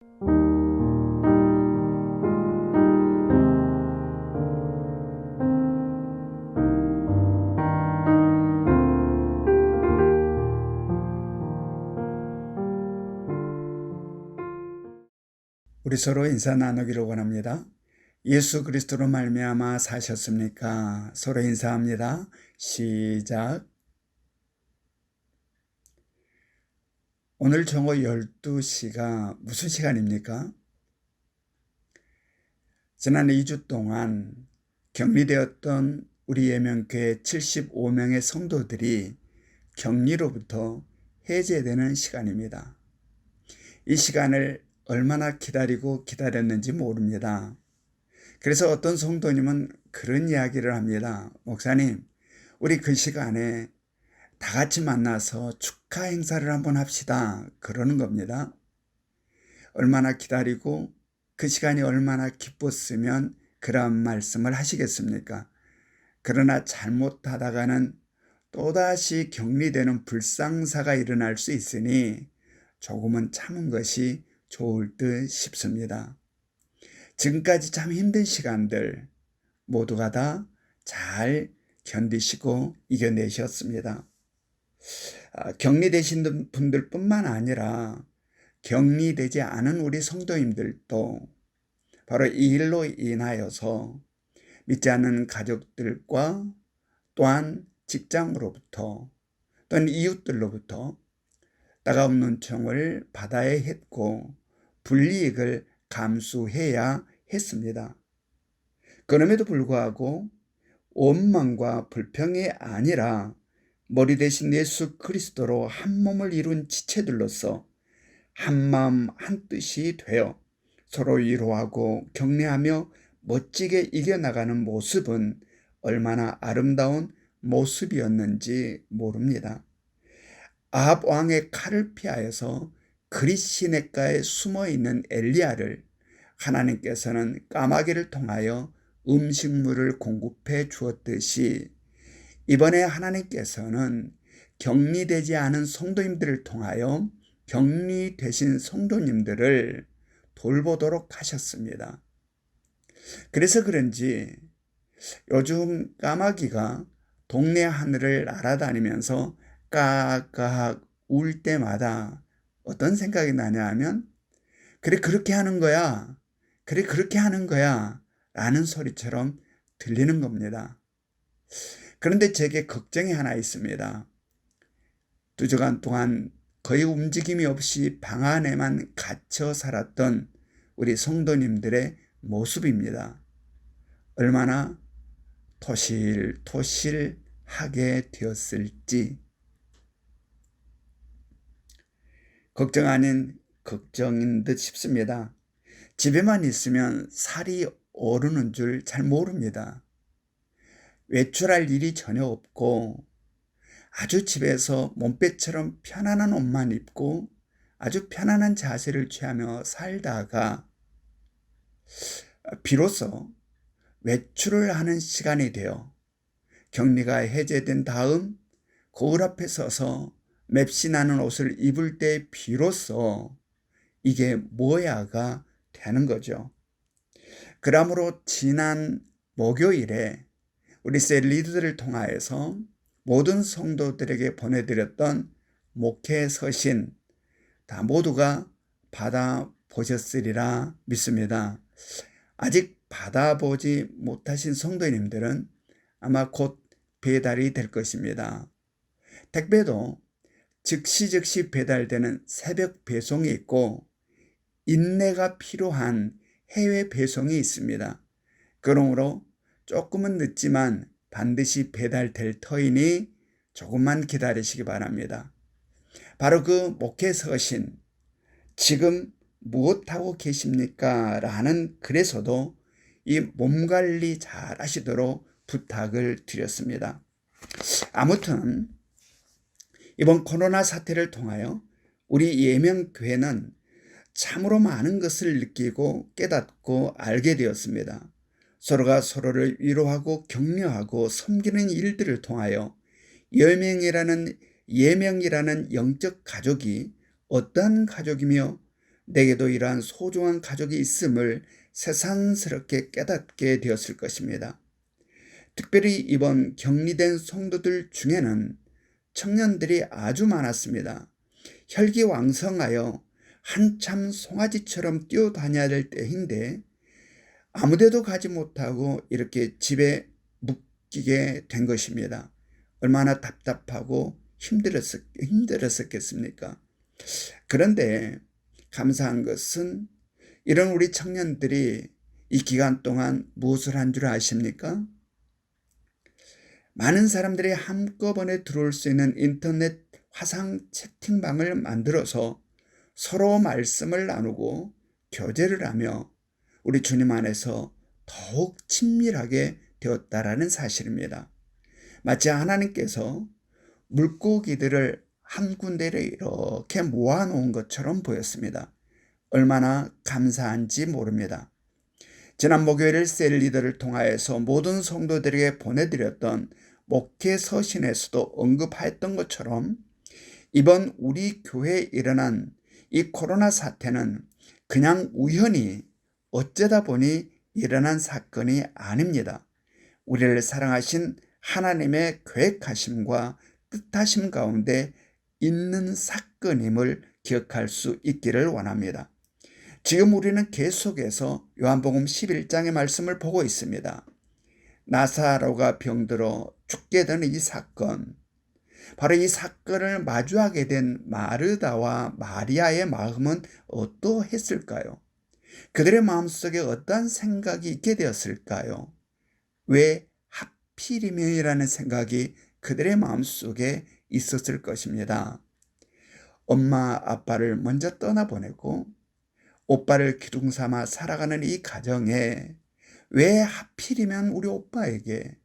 우리 서로 인사 나누기를 원합니다. 예수 그리스도로 말미암아 사셨습니까? 서로 인사합니다. 시작. 오늘 정오 12시가 무슨 시간입니까? 지난 2주 동안 격리되었던 우리 예명교회 75명의 성도들이 격리로부터 해제되는 시간입니다. 이 시간을 얼마나 기다렸는지 모릅니다. 그래서 어떤 성도님은 그런 이야기를 합니다. 목사님, 우리 그 시간에 다 같이 만나서 축하 행사를 한번 합시다. 그러는 겁니다. 얼마나 기다리고 그 시간이 얼마나 기뻤으면 그런 말씀을 하시겠습니까? 그러나 잘못하다가는 또다시 격리되는 불상사가 일어날 수 있으니 조금은 참은 것이 좋을 듯 싶습니다. 지금까지 참 힘든 시간들 모두가 다 잘 견디시고 이겨내셨습니다. 격리되신 분들뿐만 아니라 격리되지 않은 우리 성도님들도 바로 이 일로 인하여서 믿지 않는 가족들과 또한 직장으로부터 또는 이웃들로부터 따가운 눈총을 받아야 했고 불이익을 감수해야 했습니다. 그럼에도 불구하고 원망과 불평이 아니라 머리 대신 예수 그리스도로 한 몸을 이룬 지체들로서 한마음 한뜻이 되어 서로 위로하고 격려하며 멋지게 이겨나가는 모습은 얼마나 아름다운 모습이었는지 모릅니다. 아합 왕의 칼을 피하여서 그릿 시냇가에 숨어있는 엘리야를 하나님께서는 까마귀를 통하여 음식물을 공급해 주었듯이 이번에 하나님께서는 격리되지 않은 성도님들을 통하여 격리되신 성도님들을 돌보도록 하셨습니다. 그래서 그런지 요즘 까마귀가 동네 하늘을 날아다니면서 까악 울 때마다 어떤 생각이 나냐 하면 그래 그렇게 하는 거야. 그래 그렇게 하는 거야. 라는 소리처럼 들리는 겁니다. 그런데 제게 걱정이 하나 있습니다. 2주간 동안 거의 움직임이 없이 방 안에만 갇혀 살았던 우리 성도님들의 모습입니다. 얼마나 토실토실하게 되었을지 걱정 아닌 걱정인 듯 싶습니다. 집에만 있으면 살이 오르는 줄 잘 모릅니다. 외출할 일이 전혀 없고 아주 집에서 몸빼처럼 편안한 옷만 입고 아주 편안한 자세를 취하며 살다가 비로소 외출을 하는 시간이 되어 격리가 해제된 다음 거울 앞에 서서 맵신하는 옷을 입을 때 비로소 이게 뭐야가 되는 거죠. 그러므로 지난 목요일에 우리 셀 리더들을 통하여서 모든 성도들에게 보내드렸던 목회 서신 다 모두가 받아보셨으리라 믿습니다. 아직 받아보지 못하신 성도님들은 아마 곧 배달이 될 것입니다. 택배도 즉시 배달되는 새벽 배송이 있고 인내가 필요한 해외 배송이 있습니다. 그러므로 조금은 늦지만 반드시 배달될 터이니 조금만 기다리시기 바랍니다. 바로 그 목회 서신 지금 무엇하고 계십니까? 라는 글에서도 이 몸관리 잘 하시도록 부탁을 드렸습니다. 아무튼 이번 코로나 사태를 통하여 우리 예명교회는 참으로 많은 것을 느끼고 깨닫고 알게 되었습니다. 서로가 서로를 위로하고 격려하고 섬기는 일들을 통하여 예명이라는 영적 가족이 어떠한 가족이며 내게도 이러한 소중한 가족이 있음을 새삼스럽게 깨닫게 되었을 것입니다. 특별히 이번 격리된 성도들 중에는 청년들이 아주 많았습니다. 혈기왕성하여 한참 송아지처럼 뛰어다녀야 될 때인데 아무데도 가지 못하고 이렇게 집에 묶이게 된 것입니다. 얼마나 답답하고 힘들었겠습니까? 그런데 감사한 것은 이런 우리 청년들이 이 기간 동안 무엇을 한 줄 아십니까? 많은 사람들이 한꺼번에 들어올 수 있는 인터넷 화상 채팅방을 만들어서 서로 말씀을 나누고 교제를 하며 우리 주님 안에서 더욱 친밀하게 되었다라는 사실입니다. 마치 하나님께서 물고기들을 한 군데를 이렇게 모아놓은 것처럼 보였습니다. 얼마나 감사한지 모릅니다. 지난 목요일 셀리더를 통하여서 모든 성도들에게 보내드렸던 목회 서신에서도 언급하였던 것처럼 이번 우리 교회에 일어난 이 코로나 사태는 그냥 우연히 어쩌다 보니 일어난 사건이 아닙니다. 우리를 사랑하신 하나님의 계획하심과 뜻하심 가운데 있는 사건임을 기억할 수 있기를 원합니다. 지금 우리는 계속해서 요한복음 11장의 말씀을 보고 있습니다. 나사로가 병들어 죽게 된 이 사건, 바로 이 사건을 마주하게 된 마르다와 마리아의 마음은 어떠했을까요? 그들의 마음속에 어떠한 생각이 있게 되었을까요? 왜 하필이면이라는 생각이 그들의 마음속에 있었을 것입니다. 엄마 아빠를 먼저 떠나보내고 오빠를 기둥 삼아 살아가는 이 가정에 왜 하필이면 우리 오빠에게,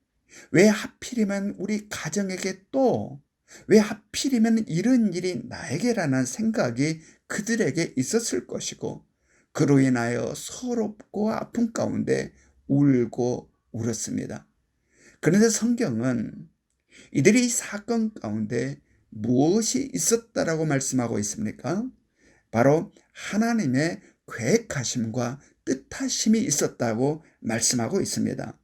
왜 하필이면 우리 가정에게, 또 왜 하필이면 이런 일이 나에게라는 생각이 그들에게 있었을 것이고, 그로 인하여 서럽고 아픈 가운데 울고 울었습니다. 그런데 성경은 이들이 이 사건 가운데 무엇이 있었다라고 말씀하고 있습니까? 바로 하나님의 계획하심과 뜻하심이 있었다고 말씀하고 있습니다.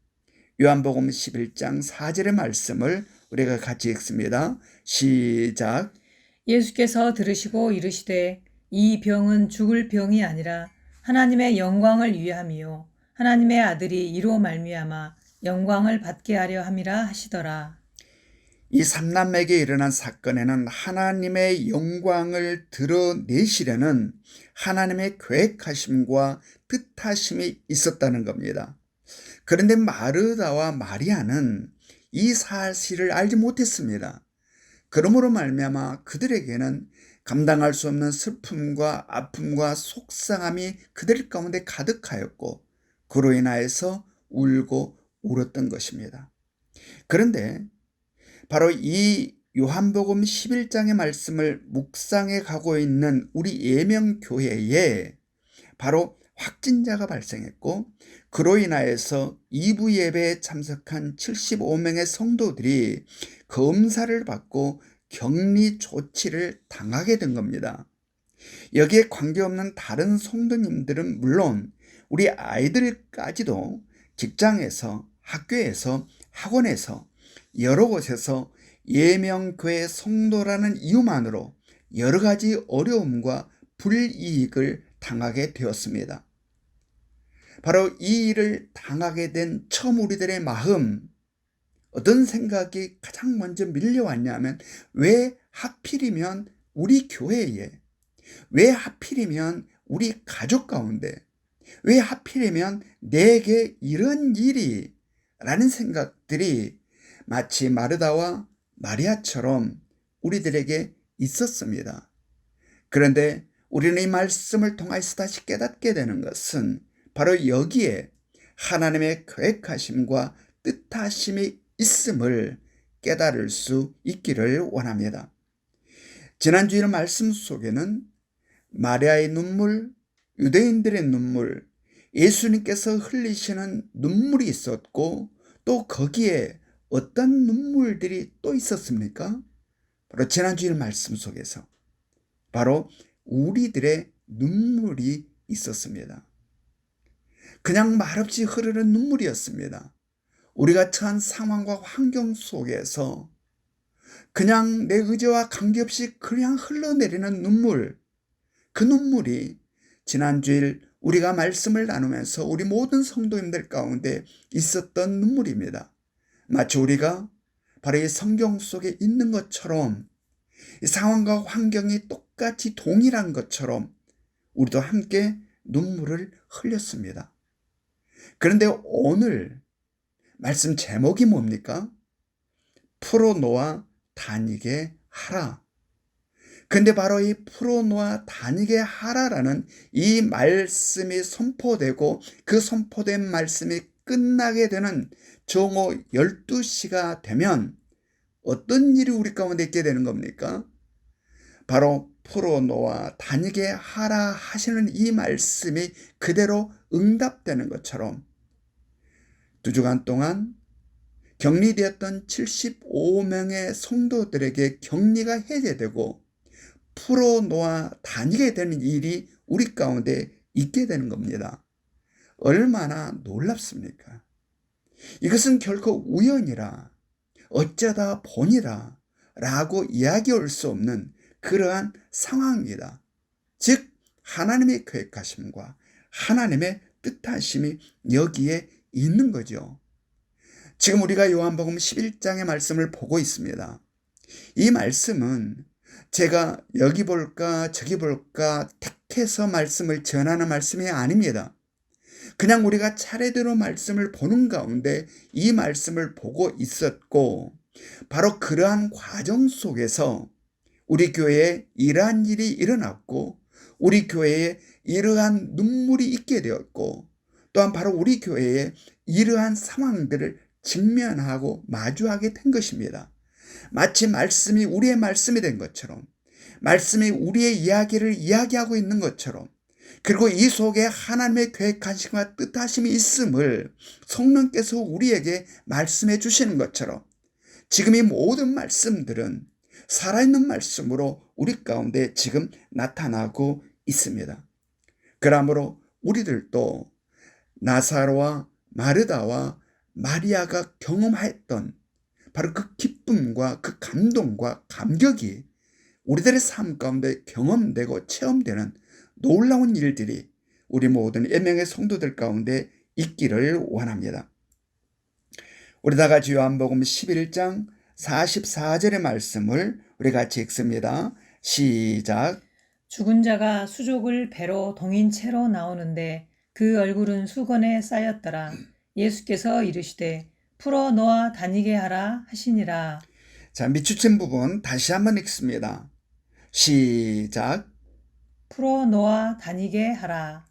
요한복음 11장 4절의 말씀을 우리가 같이 읽습니다. 시작. 예수께서 들으시고 이르시되 이 병은 죽을 병이 아니라 하나님의 영광을 위함이요 하나님의 아들이 이로 말미암아 영광을 받게 하려 함이라 하시더라. 이 삼남매에게 일어난 사건에는 하나님의 영광을 드러내시려는 하나님의 계획하심과 뜻하심이 있었다는 겁니다. 그런데 마르다와 마리아는 이 사실을 알지 못했습니다. 그러므로 말미암아 그들에게는 감당할 수 없는 슬픔과 아픔과 속상함이 그들 가운데 가득하였고 그로 인하여서 울고 울었던 것입니다. 그런데 바로 이 요한복음 11장의 말씀을 묵상해 가고 있는 우리 예명교회에 바로 확진자가 발생했고 그로 인하여서 2부 예배에 참석한 75명의 성도들이 검사를 받고 격리 조치를 당하게 된 겁니다. 여기에 관계없는 다른 성도님들은 물론 우리 아이들까지도 직장에서, 학교에서, 학원에서, 여러 곳에서 예명교회 성도라는 이유만으로 여러 가지 어려움과 불이익을 당하게 되었습니다. 바로 이 일을 당하게 된 처음 우리들의 마음, 어떤 생각이 가장 먼저 밀려왔냐면 왜 하필이면 우리 교회에, 왜 하필이면 우리 가족 가운데, 왜 하필이면 내게 이런 일이 라는 생각들이 마치 마르다와 마리아처럼 우리들에게 있었습니다. 그런데 우리는 이 말씀을 통해서 다시 깨닫게 되는 것은 바로 여기에 하나님의 계획하심과 뜻하심이 있음을 깨달을 수 있기를 원합니다. 지난 주일 말씀 속에는 마리아의 눈물, 유대인들의 눈물, 예수님께서 흘리시는 눈물이 있었고 또 거기에 어떤 눈물들이 또 있었습니까? 바로 지난 주일 말씀 속에서 바로 우리들의 눈물이 있었습니다. 그냥 말없이 흐르는 눈물이었습니다. 우리가 처한 상황과 환경 속에서 그냥 내 의지와 관계없이 그냥 흘러내리는 눈물, 그 눈물이 지난주일 우리가 말씀을 나누면서 우리 모든 성도님들 가운데 있었던 눈물입니다. 마치 우리가 바로 이 성경 속에 있는 것처럼 이 상황과 환경이 똑같이 동일한 것처럼 우리도 함께 눈물을 흘렸습니다. 그런데 오늘 말씀 제목이 뭡니까? 풀어놓아 다니게 하라. 근데 바로 이 풀어놓아 다니게 하라라는 이 말씀이 선포되고 그 선포된 말씀이 끝나게 되는 정오 12시가 되면 어떤 일이 우리 가운데 있게 되는 겁니까? 바로 풀어놓아 다니게 하라 하시는 이 말씀이 그대로 응답되는 것처럼 2주간 동안 격리되었던 75명의 성도들에게 격리가 해제되고 풀어놓아 다니게 되는 일이 우리 가운데 있게 되는 겁니다. 얼마나 놀랍습니까? 이것은 결코 우연이라 어쩌다 보니라 라고 이야기할 수 없는 그러한 상황입니다. 즉 하나님의 계획하심과 하나님의 뜻하심이 여기에 있는 거죠. 지금 우리가 요한복음 11장의 말씀을 보고 있습니다. 이 말씀은 제가 여기 볼까 저기 볼까 택해서 말씀을 전하는 말씀이 아닙니다. 그냥 우리가 차례대로 말씀을 보는 가운데 이 말씀을 보고 있었고 바로 그러한 과정 속에서 우리 교회에 이러한 일이 일어났고 우리 교회에 이러한 눈물이 있게 되었고 또한 바로 우리 교회에 이러한 상황들을 직면하고 마주하게 된 것입니다. 마치 말씀이 우리의 말씀이 된 것처럼 말씀이 우리의 이야기를 이야기하고 있는 것처럼 그리고 이 속에 하나님의 계획하심과 뜻하심이 있음을 성령께서 우리에게 말씀해 주시는 것처럼 지금 이 모든 말씀들은 살아있는 말씀으로 우리 가운데 지금 나타나고 있습니다. 그러므로 우리들도 나사로와 마르다와 마리아가 경험했던 바로 그 기쁨과 그 감동과 감격이 우리들의 삶 가운데 경험되고 체험되는 놀라운 일들이 우리 모든 1명의 성도들 가운데 있기를 원합니다. 우리 다 같이 요한복음 11장 44절의 말씀을 우리 같이 읽습니다. 시작. 죽은 자가 수족을 배로 동인 채로 나오는데 그 얼굴은 수건에 쌓였더라. 예수께서 이르시되 풀어 놓아 다니게 하라 하시니라. 자, 밑줄친 부분 다시 한번 읽습니다. 시작. 풀어 놓아 다니게 하라.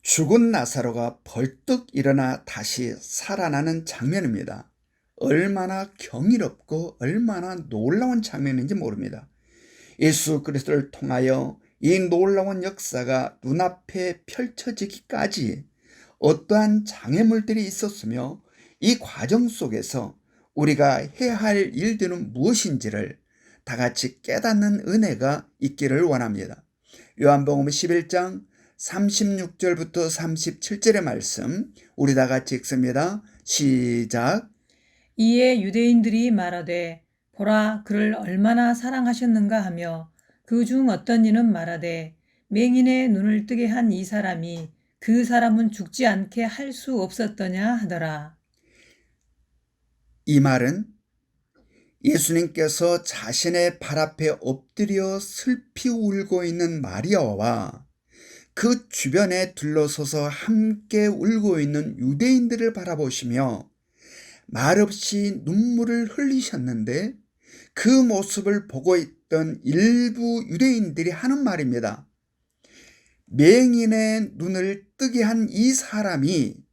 죽은 나사로가 벌떡 일어나 다시 살아나는 장면입니다. 얼마나 경이롭고 얼마나 놀라운 장면인지 모릅니다. 예수 그리스도를 통하여 이 놀라운 역사가 눈앞에 펼쳐지기까지 어떠한 장애물들이 있었으며 이 과정 속에서 우리가 해야 할 일들은 무엇인지를 다 같이 깨닫는 은혜가 있기를 원합니다. 요한복음 11장 36절부터 37절의 말씀 우리 다 같이 읽습니다. 시작. 이에 유대인들이 말하되 보라 그를 얼마나 사랑하셨는가 하며 그 중 어떤 이는 말하되 맹인의 눈을 뜨게 한 이 사람이 그 사람은 죽지 않게 할 수 없었더냐 하더라. 이 말은 예수님께서 자신의 발 앞에 엎드려 슬피 울고 있는 마리아와 그 주변에 둘러서서 함께 울고 있는 유대인들을 바라보시며 말없이 눈물을 흘리셨는데 그 모습을 보고 있던 일부 유대인들이 하는 말입니다. 맹인의 눈을 뜨게 한 이 사람이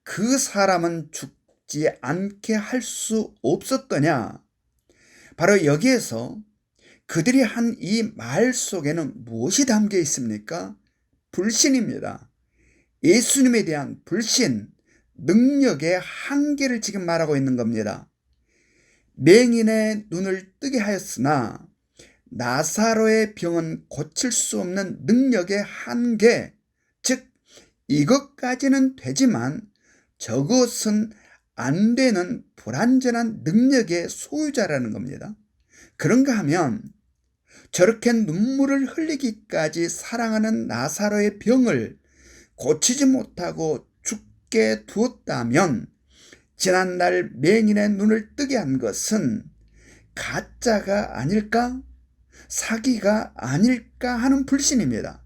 그 사람은 죽지 않게 할 수 없었더냐? 바로 여기에서 그들이 한 이 말 속에는 무엇이 담겨 있습니까? 불신입니다. 예수님에 대한 불신, 능력의 한계를 지금 말하고 있는 겁니다. 맹인의 눈을 뜨게 하였으나 나사로의 병은 고칠 수 없는 능력의 한계, 즉 이것까지는 되지만 저것은 안 되는 불완전한 능력의 소유자라는 겁니다. 그런가 하면 저렇게 눈물을 흘리기까지 사랑하는 나사로의 병을 고치지 못하고 죽게 두었다면 지난날 맹인의 눈을 뜨게 한 것은 가짜가 아닐까? 사기가 아닐까 하는 불신입니다.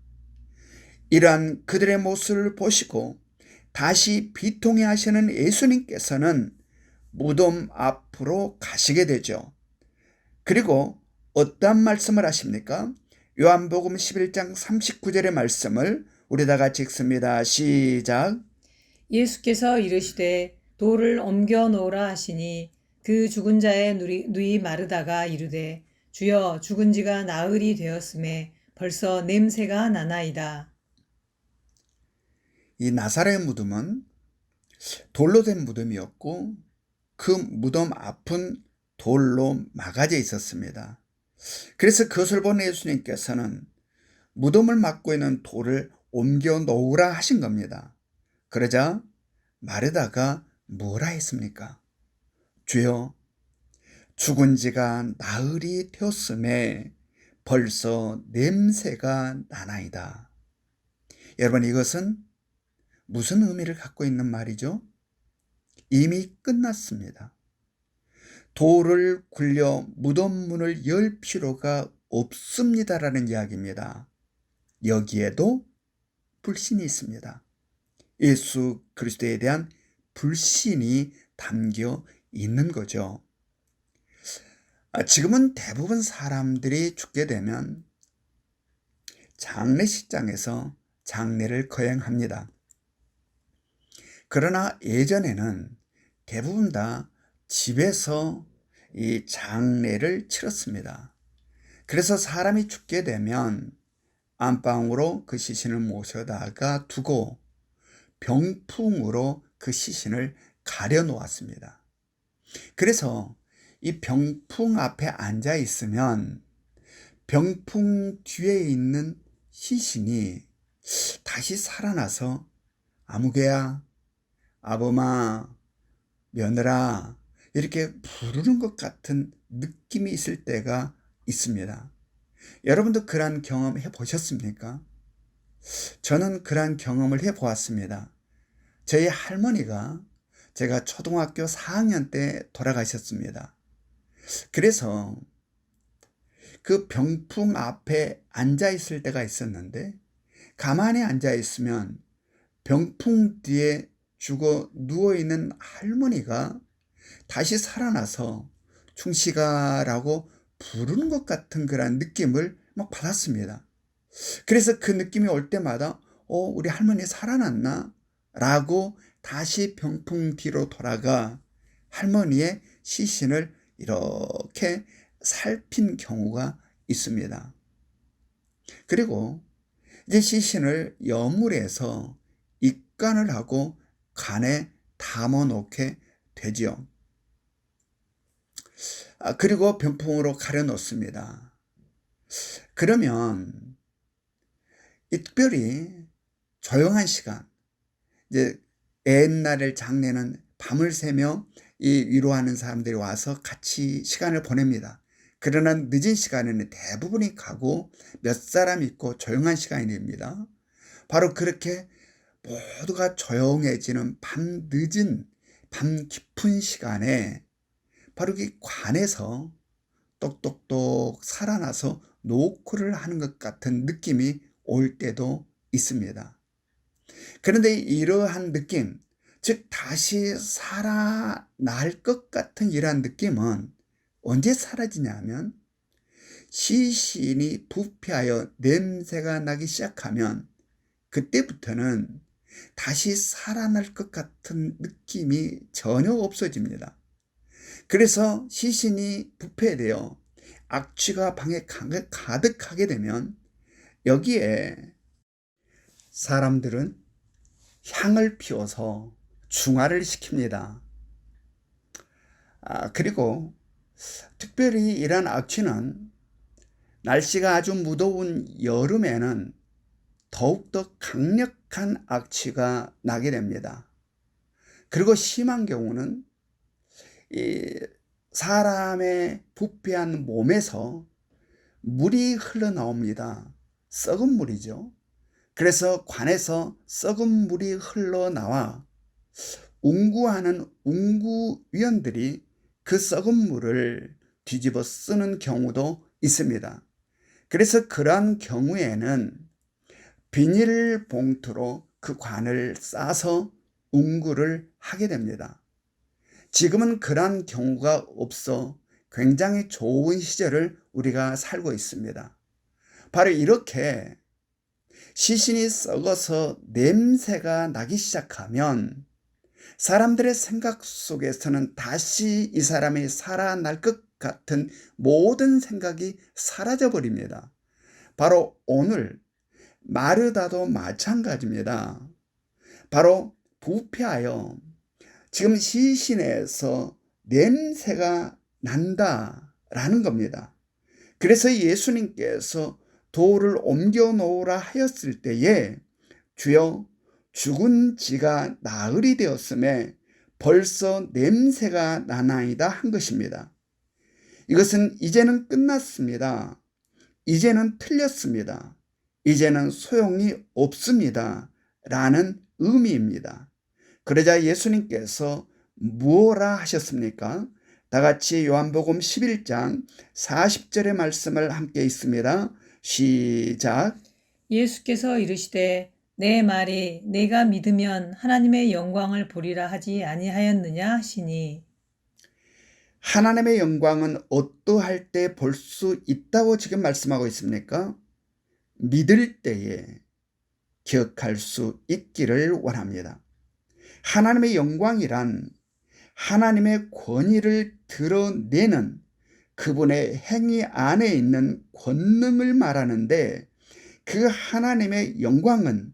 이러한 그들의 모습을 보시고 다시 비통해 하시는 예수님께서는 무덤 앞으로 가시게 되죠. 그리고 어떠한 말씀을 하십니까? 요한복음 11장 39절의 말씀을 우리 다 같이 읽습니다. 시작. 예수께서 이르시되 돌을 옮겨 놓으라 하시니 그 죽은 자의 누이 마르다가 이르되 주여 죽은 지가 나흘이 되었음에 벌써 냄새가 나나이다. 이 나사렛 무덤은 돌로 된 무덤이었고 그 무덤 앞은 돌로 막아져 있었습니다. 그래서 그것을 본 예수님께서는 무덤을 막고 있는 돌을 옮겨 놓으라 하신 겁니다. 그러자 마르다가 뭐라 했습니까? 주여, 죽은 지가 나흘이 되었음에 벌써 냄새가 나나이다. 여러분, 이것은 무슨 의미를 갖고 있는 말이죠? 이미 끝났습니다. 돌을 굴려 무덤 문을 열 필요가 없습니다라는 이야기입니다. 여기에도 불신이 있습니다. 예수 그리스도에 대한 불신이 담겨 있는 거죠. 지금은 대부분 사람들이 죽게 되면 장례식장에서 장례를 거행합니다. 그러나 예전에는 대부분 다 집에서 이 장례를 치렀습니다. 그래서 사람이 죽게 되면 안방으로 그 시신을 모셔다가 두고 병풍으로 그 시신을 가려 놓았습니다. 그래서 이 병풍 앞에 앉아 있으면 병풍 뒤에 있는 시신이 다시 살아나서 아무개야, 아범아, 며느라 이렇게 부르는 것 같은 느낌이 있을 때가 있습니다. 여러분도 그런 경험 해보셨습니까? 저는 그런 경험을 해보았습니다. 저희 할머니가 제가 초등학교 4학년 때 돌아가셨습니다. 그래서 그 병풍 앞에 앉아 있을 때가 있었는데 가만히 앉아 있으면 병풍 뒤에 죽어 누워있는 할머니가 다시 살아나서 충식아라고 부르는 것 같은 그런 느낌을 막 받았습니다. 그래서 그 느낌이 올 때마다 우리 할머니 살아났나? 라고 다시 병풍 뒤로 돌아가 할머니의 시신을 이렇게 살핀 경우가 있습니다. 그리고 이제 시신을 여물에서 입간을 하고 간에 담아 놓게 되지요. 그리고 병풍으로 가려 놓습니다. 그러면 특별히 조용한 시간, 이제 옛날의 장례는 밤을 새며 이 위로하는 사람들이 와서 같이 시간을 보냅니다. 그러나 늦은 시간에는 대부분이 가고 몇 사람 있고 조용한 시간이 됩니다. 바로 그렇게 모두가 조용해지는 밤 늦은 밤 깊은 시간에 바로 이 관에서 똑똑똑 살아나서 노크를 하는 것 같은 느낌이 올 때도 있습니다. 그런데 이러한 느낌, 즉 다시 살아날 것 같은 이러한 느낌은 언제 사라지냐면 시신이 부패하여 냄새가 나기 시작하면 그때부터는 다시 살아날 것 같은 느낌이 전혀 없어집니다. 그래서 시신이 부패되어 악취가 방에 가득하게 되면 여기에 사람들은 향을 피워서 중화를 시킵니다. 그리고 특별히 이러한 악취는 날씨가 아주 무더운 여름에는 더욱더 강력한 악취가 나게 됩니다. 그리고 심한 경우는 이 사람의 부패한 몸에서 물이 흘러나옵니다. 썩은 물이죠. 그래서 관에서 썩은 물이 흘러나와 웅구하는 웅구위원들이 그 썩은 물을 뒤집어 쓰는 경우도 있습니다. 그래서 그러한 경우에는 비닐봉투로 그 관을 싸서 웅구를 하게 됩니다. 지금은 그러한 경우가 없어 굉장히 좋은 시절을 우리가 살고 있습니다. 바로 이렇게 시신이 썩어서 냄새가 나기 시작하면 사람들의 생각 속에서는 다시 이 사람이 살아날 것 같은 모든 생각이 사라져 버립니다. 바로 오늘 마르다도 마찬가지입니다. 바로 부패하여 지금 시신에서 냄새가 난다라는 겁니다. 그래서 예수님께서 돌을 옮겨 놓으라 하였을 때에 주여 죽은 지가 나흘이 되었음에 벌써 냄새가 나나이다 한 것입니다. 이것은 이제는 끝났습니다. 이제는 틀렸습니다. 이제는 소용이 없습니다. 라는 의미입니다. 그러자 예수님께서 무엇라 하셨습니까? 다 같이 요한복음 11장 40절의 말씀을 함께 읽습니다. 시작. 예수께서 이르시되 내 말이 내가 믿으면 하나님의 영광을 보리라 하지 아니하였느냐 하시니. 하나님의 영광은 어떠할 때 볼 수 있다고 지금 말씀하고 있습니까? 믿을 때에 기억할 수 있기를 원합니다. 하나님의 영광이란 하나님의 권위를 드러내는 그분의 행위 안에 있는 권능을 말하는데, 그 하나님의 영광은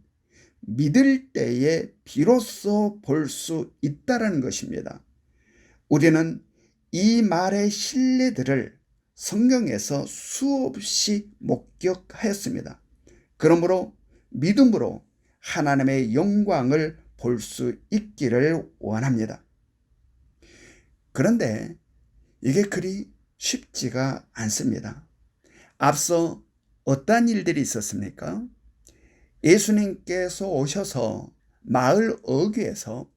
믿을 때에 비로소 볼 수 있다는 것입니다. 우리는 이 말의 신뢰들을 성경에서 수없이 목격하였습니다. 그러므로 믿음으로 하나님의 영광을 볼 수 있기를 원합니다. 그런데 이게 그리 쉽지가 않습니다. 앞서 어떤 일들이 있었습니까? 예수님께서 오셔서 마을 어귀에서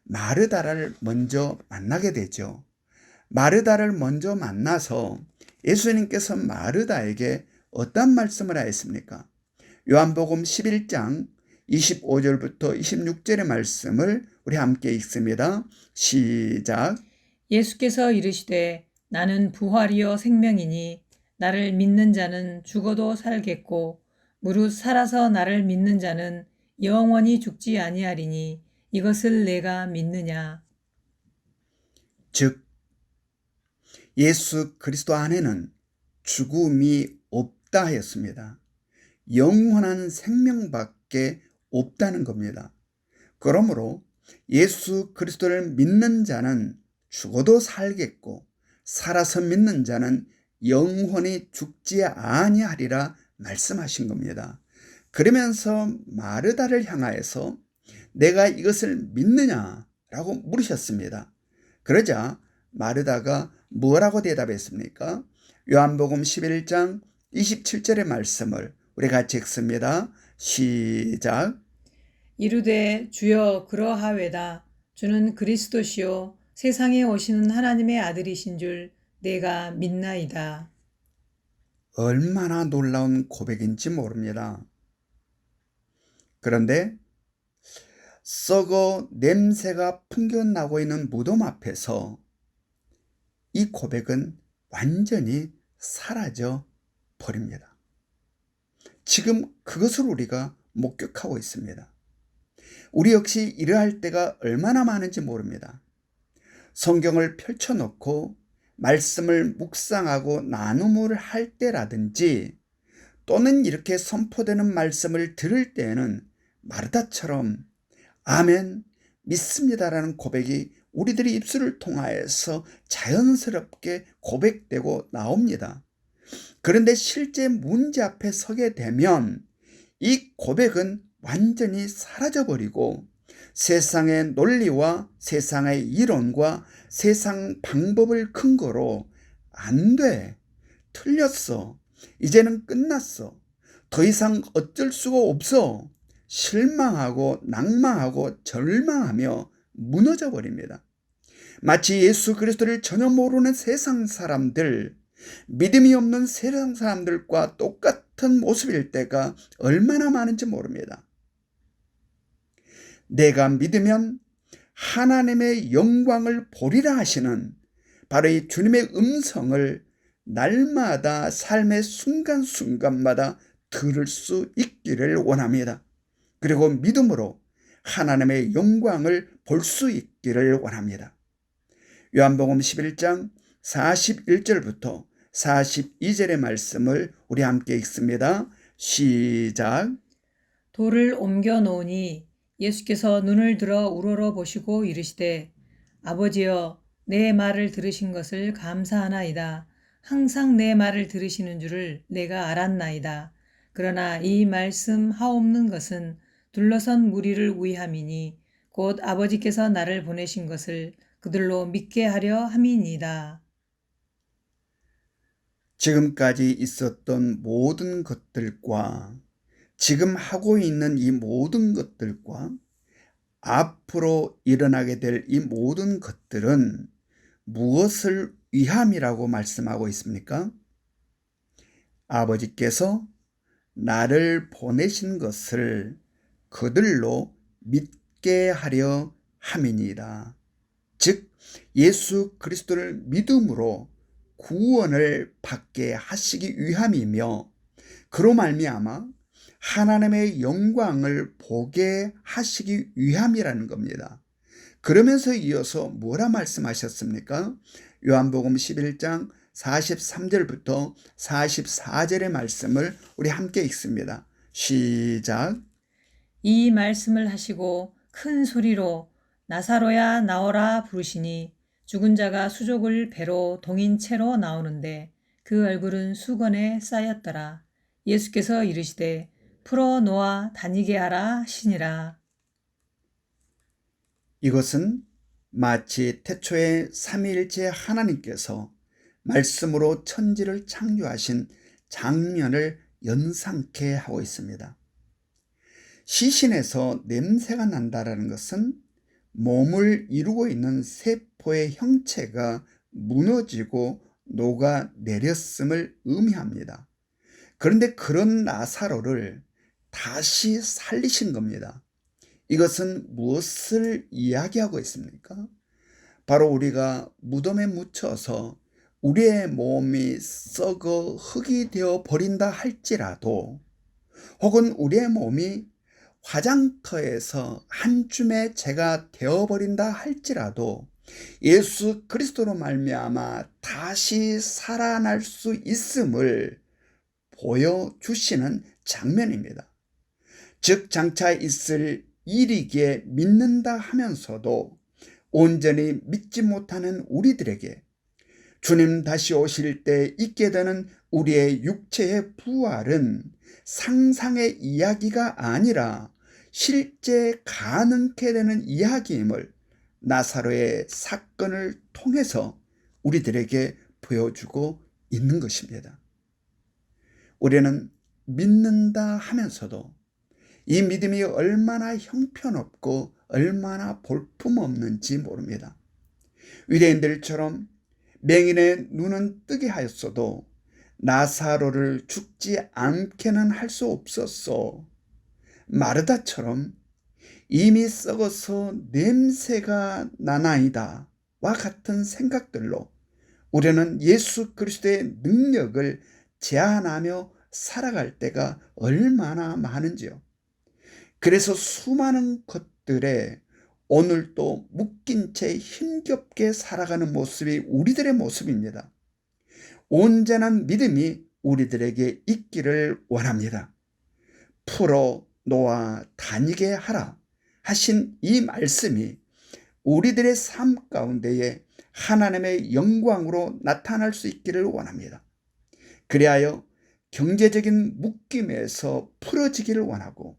마르다를 먼저 만나게 되죠. 마르다를 먼저 만나서 예수님께서 마르다에게 어떤 말씀을 하였습니까? 요한복음 11장 25절부터 26절의 말씀을 우리 함께 읽습니다. 시작. 예수께서 이르시되 나는 부활이요 생명이니 나를 믿는 자는 죽어도 살겠고 무릇 살아서 나를 믿는 자는 영원히 죽지 아니하리니 이것을 내가 믿느냐. 즉 예수 그리스도 안에는 죽음이 없다 하였습니다. 영원한 생명밖에 없다는 겁니다. 그러므로 예수 그리스도를 믿는 자는 죽어도 살겠고 살아서 믿는 자는 영원히 죽지 아니하리라 말씀하신 겁니다. 그러면서 마르다를 향하여서 내가 이것을 믿느냐라고 물으셨습니다. 그러자 마르다가 뭐라고 대답했습니까? 요한복음 11장 27절의 말씀을 우리 같이 읽습니다. 시작. 이르되 주여 그러하외다. 주는 그리스도시요 세상에 오시는 하나님의 아들이신 줄 내가 믿나이다. 얼마나 놀라운 고백인지 모릅니다. 그런데 썩어 냄새가 풍겨나고 있는 무덤 앞에서 이 고백은 완전히 사라져 버립니다. 지금 그것을 우리가 목격하고 있습니다. 우리 역시 이러할 때가 얼마나 많은지 모릅니다. 성경을 펼쳐놓고 말씀을 묵상하고 나눔을 할 때라든지 또는 이렇게 선포되는 말씀을 들을 때에는 마르다처럼 아멘, 믿습니다라는 고백이 우리들의 입술을 통하여서 자연스럽게 고백되고 나옵니다. 그런데 실제 문제 앞에 서게 되면 이 고백은 완전히 사라져버리고 세상의 논리와 세상의 이론과 세상 방법을 근거로 안 돼. 틀렸어. 이제는 끝났어. 더 이상 어쩔 수가 없어. 실망하고 낭망하고 절망하며 무너져 버립니다. 마치 예수 그리스도를 전혀 모르는 세상 사람들, 믿음이 없는 세상 사람들과 똑같은 모습일 때가 얼마나 많은지 모릅니다. 내가 믿으면 하나님의 영광을 보리라 하시는 바로 이 주님의 음성을 날마다 삶의 순간순간마다 들을 수 있기를 원합니다. 그리고 믿음으로 하나님의 영광을 볼 수 있기를 원합니다. 요한복음 11장 41절부터 42절의 말씀을 우리 함께 읽습니다. 시작. 돌을 옮겨 놓으니 예수께서 눈을 들어 우러러 보시고 이르시되 아버지여 내 말을 들으신 것을 감사하나이다. 항상 내 말을 들으시는 줄을 내가 알았나이다. 그러나 이 말씀 하옵는 것은 둘러선 무리를 위함이니 곧 아버지께서 나를 보내신 것을 그들로 믿게 하려 함이니이다. 지금까지 있었던 모든 것들과 지금 하고 있는 이 모든 것들과 앞으로 일어나게 될 이 모든 것들은 무엇을 위함이라고 말씀하고 있습니까? 아버지께서 나를 보내신 것을 그들로 믿게 하려 함이니이다. 즉 예수 그리스도를 믿음으로 구원을 받게 하시기 위함이며 그로 말미암아 하나님의 영광을 보게 하시기 위함이라는 겁니다. 그러면서 이어서 뭐라 말씀하셨습니까? 요한복음 11장 43절부터 44절의 말씀을 우리 함께 읽습니다. 시작. 이 말씀을 하시고 큰 소리로 나사로야 나오라 부르시니 죽은 자가 수족을 배로 동인 채로 나오는데 그 얼굴은 수건에 쌓였더라. 예수께서 이르시되 풀어 놓아 다니게 하라 하시니라. 이것은 마치 태초에 삼위일체 하나님께서 말씀으로 천지를 창조하신 장면을 연상케 하고 있습니다. 시신에서 냄새가 난다라는 것은 몸을 이루고 있는 세포의 형체가 무너지고 녹아내렸음을 의미합니다. 그런데 그런 나사로를 다시 살리신 겁니다. 이것은 무엇을 이야기하고 있습니까? 바로 우리가 무덤에 묻혀서 우리의 몸이 썩어 흙이 되어 버린다 할지라도 혹은 우리의 몸이 화장터에서 한 줌의 재가 되어버린다 할지라도 예수 그리스도로 말미암아 다시 살아날 수 있음을 보여주시는 장면입니다. 즉 장차 있을 일이기에 믿는다 하면서도 온전히 믿지 못하는 우리들에게 주님 다시 오실 때 있게 되는 우리의 육체의 부활은 상상의 이야기가 아니라 실제 가능케 되는 이야기임을 나사로의 사건을 통해서 우리들에게 보여주고 있는 것입니다. 우리는 믿는다 하면서도 이 믿음이 얼마나 형편없고 얼마나 볼품없는지 모릅니다. 유대인들처럼 맹인의 눈은 뜨게 하였어도 나사로를 죽지 않게는 할 수 없었어. 마르다처럼 이미 썩어서 냄새가 나나이다 와 같은 생각들로 우리는 예수 그리스도의 능력을 제한하며 살아갈 때가 얼마나 많은지요. 그래서 수많은 것들에 오늘도 묶인 채 힘겹게 살아가는 모습이 우리들의 모습입니다. 온전한 믿음이 우리들에게 있기를 원합니다. 풀어 놓아 다니게 하라 하신 이 말씀이 우리들의 삶 가운데에 하나님의 영광으로 나타날 수 있기를 원합니다. 그리하여 경제적인 묶임에서 풀어지기를 원하고,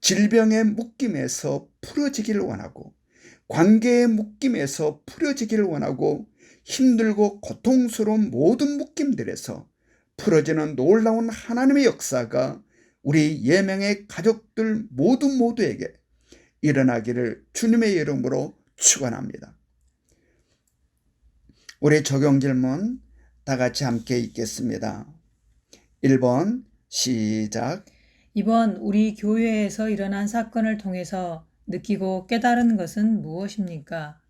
질병의 묶임에서 풀어지기를 원하고, 관계의 묶임에서 풀어지기를 원하고, 힘들고 고통스러운 모든 묶임들에서 풀어지는 놀라운 하나님의 역사가 우리 예명의 가족들 모두에게 일어나기를 주님의 이름으로 축원합니다. 우리 적용 질문 다 같이 함께 읽겠습니다. 1번 시작. 이번 우리 교회에서 일어난 사건을 통해서 느끼고 깨달은 것은 무엇입니까?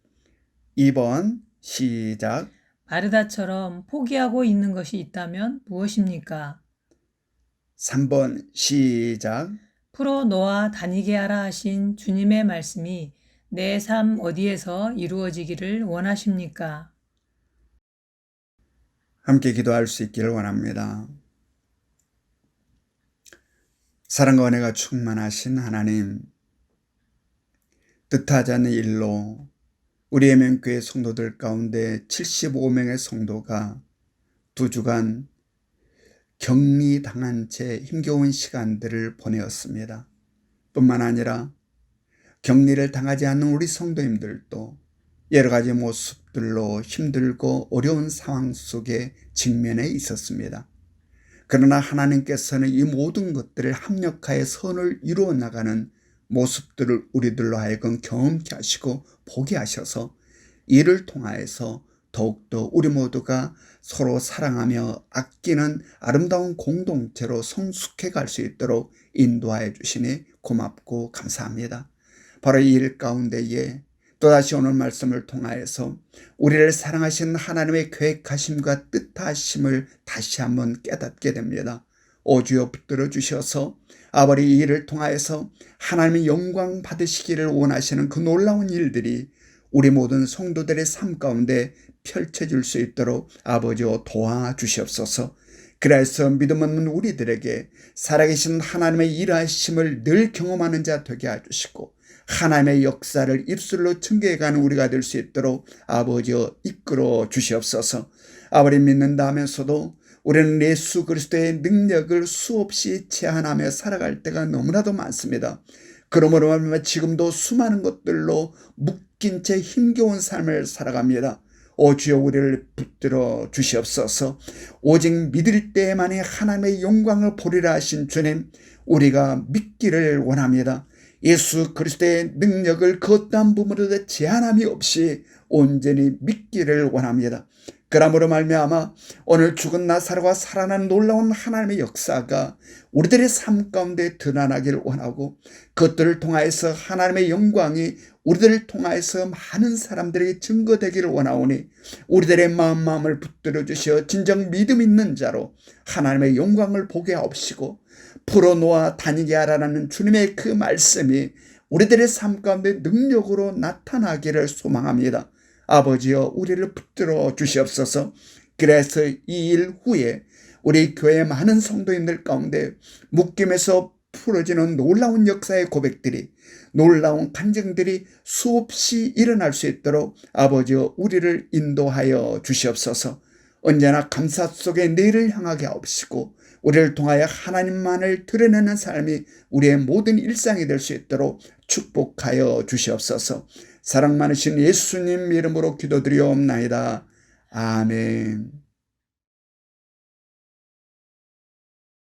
2번 시작. 바르다처럼 포기하고 있는 것이 있다면 무엇입니까? 3번 시작. 풀어 놓아 다니게 하라 하신 주님의 말씀이 내 삶 어디에서 이루어지기를 원하십니까? 함께 기도할 수 있기를 원합니다. 사랑과 은혜가 충만하신 하나님, 뜻하지 않는 일로 우리 예명교회 성도들 가운데 75명의 성도가 2주간 격리당한 채 힘겨운 시간들을 보내었습니다. 뿐만 아니라 격리를 당하지 않는 우리 성도님들도 여러 가지 모습들로 힘들고 어려운 상황 속에 직면해 있었습니다. 그러나 하나님께서는 이 모든 것들을 합력하여 선을 이루어 나가는 모습들을 우리들로 하여금 경험케 하시고 보게 하셔서 이를 통하여서 더욱더 우리 모두가 서로 사랑하며 아끼는 아름다운 공동체로 성숙해 갈 수 있도록 인도하여 주시니 고맙고 감사합니다. 바로 이 일 가운데에 또다시 오늘 말씀을 통하여서 우리를 사랑하신 하나님의 계획하심과 뜻하심을 다시 한번 깨닫게 됩니다. 오 주여 붙들어 주셔서 아버지 이 일을 통하여서 하나님의 영광 받으시기를 원하시는 그 놀라운 일들이 우리 모든 성도들의 삶 가운데 펼쳐질 수 있도록 아버지여 도와주시옵소서. 그래서 믿음 없는 우리들에게 살아계신 하나님의 일하심을 늘 경험하는 자 되게 해주시고 하나님의 역사를 입술로 증거해가는 우리가 될 수 있도록 아버지여 이끌어 주시옵소서. 아버지 믿는다 하면서도 우리는 예수 그리스도의 능력을 수없이 제한하며 살아갈 때가 너무나도 많습니다. 그러므로 말미암아 지금도 수많은 것들로 묶인 채 힘겨운 삶을 살아갑니다. 오 주여 우리를 붙들어 주시옵소서. 오직 믿을 때에만이 하나님의 영광을 보리라 하신 주님, 우리가 믿기를 원합니다. 예수 그리스도의 능력을 그 어떠한 부분에도 제한함이 없이 온전히 믿기를 원합니다. 그러므로 말미암아 오늘 죽은 나사로가 살아난 놀라운 하나님의 역사가 우리들의 삶 가운데 드러나기를 원하고 그것들을 통하여서 하나님의 영광이 우리들을 통하여서 많은 사람들에게 증거되기를 원하오니 우리들의 마음을 붙들어 주시어 진정 믿음 있는 자로 하나님의 영광을 보게 하옵시고 풀어놓아 다니게 하라는 주님의 그 말씀이 우리들의 삶 가운데 능력으로 나타나기를 소망합니다. 아버지여 우리를 붙들어 주시옵소서. 그래서 이 일 후에 우리 교회 많은 성도님들 가운데 묶임에서 풀어지는 놀라운 역사의 고백들이, 놀라운 간증들이 수없이 일어날 수 있도록 아버지여 우리를 인도하여 주시옵소서. 언제나 감사 속에 내일을 향하게 하옵시고 우리를 통하여 하나님만을 드러내는 삶이 우리의 모든 일상이 될 수 있도록 축복하여 주시옵소서. 사랑 많으신 예수님 이름으로 기도드리옵나이다. 아멘.